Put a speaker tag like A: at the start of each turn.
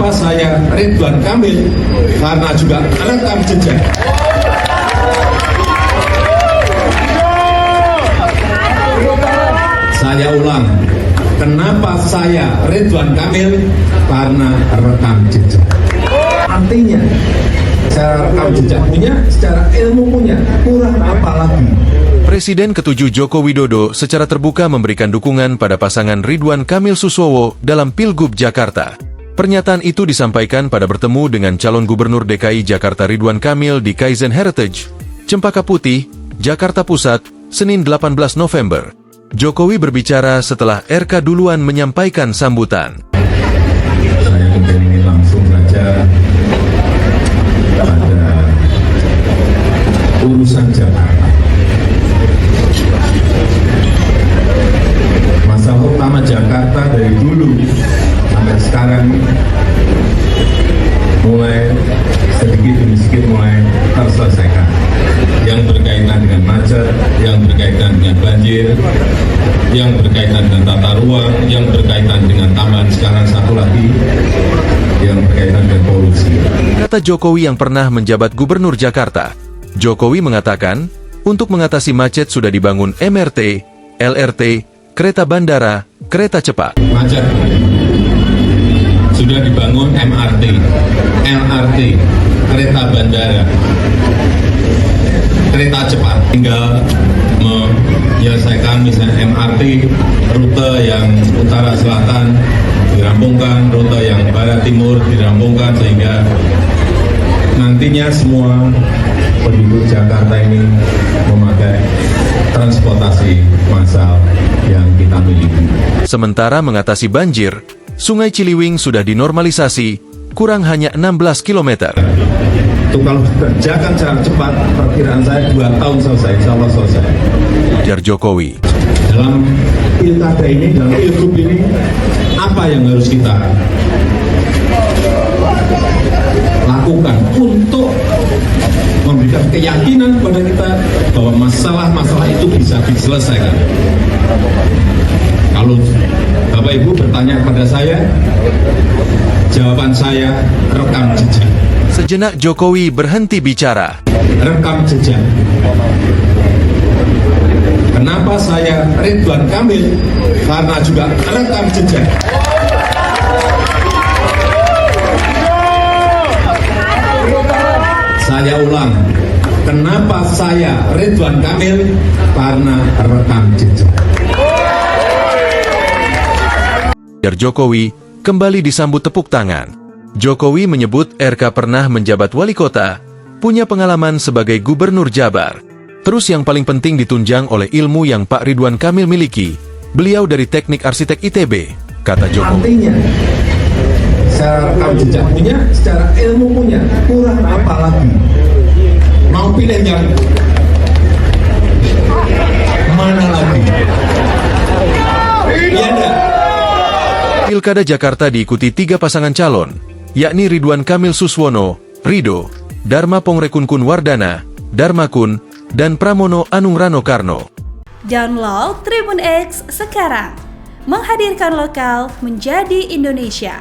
A: Kenapa saya Ridwan Kamil? Karena juga rekam jejak. Saya ulang, kenapa saya Ridwan Kamil? Karena rekam jejak. Artinya, secara rekam jejak punya, secara ilmu punya, kurang apa lagi?
B: Presiden ke-7 Joko Widodo secara terbuka memberikan dukungan pada pasangan Ridwan Kamil Suswowo dalam Pilgub Jakarta. Pernyataan itu disampaikan pada bertemu dengan calon Gubernur DKI Jakarta Ridwan Kamil di Kaizen Heritage, Cempaka Putih, Jakarta Pusat, Senin 18 November. Jokowi berbicara setelah RK duluan menyampaikan sambutan.
A: Saya ingin langsung saja pada urusan Jakarta. Masalah utama Jakarta dari dulu sampai sekarang mulai sedikit demi sedikit mulai terselesaikan. Yang berkaitan dengan macet, yang berkaitan dengan banjir, yang berkaitan dengan tata ruang, yang berkaitan dengan tambahan sekarang satu lagi, yang berkaitan dengan polusi.
B: Kata Jokowi yang pernah menjabat Gubernur Jakarta, Jokowi mengatakan, untuk mengatasi macet sudah dibangun MRT, LRT, kereta bandara, kereta cepat.
A: Macet sudah dibangun MRT, LRT, kereta bandara, kereta cepat. Tinggal menyelesaikan misalnya MRT, rute yang utara selatan dirampungkan, rute yang barat timur dirampungkan, sehingga nantinya semua penduduk Jakarta ini memakai transportasi massal yang kita miliki.
B: Sementara mengatasi banjir, Sungai Ciliwung sudah dinormalisasi, kurang hanya 16 km.
A: Itu kalau dikerjakan secara cepat, perkiraan saya 2 tahun selesai, insya Allah selesai.
B: Ujar Jokowi.
A: Dalam pilkada ini, dalam pilgub ini, apa yang harus kita lakukan untuk memberikan keyakinan kepada kita bahwa masalah-masalah itu bisa diselesaikan. Kalau Bapak Ibu bertanya kepada saya, jawaban saya rekam jejak.
B: Sejenak Jokowi berhenti bicara.
A: Rekam jejak. Kenapa saya Ridwan Kamil? Karena juga rekam jejak. Saya ulang, kenapa saya Ridwan Kamil? Karena rekam jejak.
B: Jokowi kembali disambut tepuk tangan. Jokowi menyebut RK pernah menjabat wali kota, punya pengalaman sebagai gubernur Jabar. Terus yang paling penting ditunjang oleh ilmu yang Pak Ridwan Kamil miliki. Beliau dari teknik arsitek ITB, kata Jokowi.
A: Artinya, secara rekam jejak punya, secara ilmu punya, kurang apa lagi? Mau pilih yang mana lagi? Iya enggak?
B: Pilkada Jakarta diikuti 3 pasangan calon, yakni Ridwan Kamil Suswono, Rido, Dharma Pongrekun Wardana, Dharmakun, dan Pramono Anung Rano Karno.
C: Download Tribun X sekarang, menghadirkan lokal menjadi Indonesia.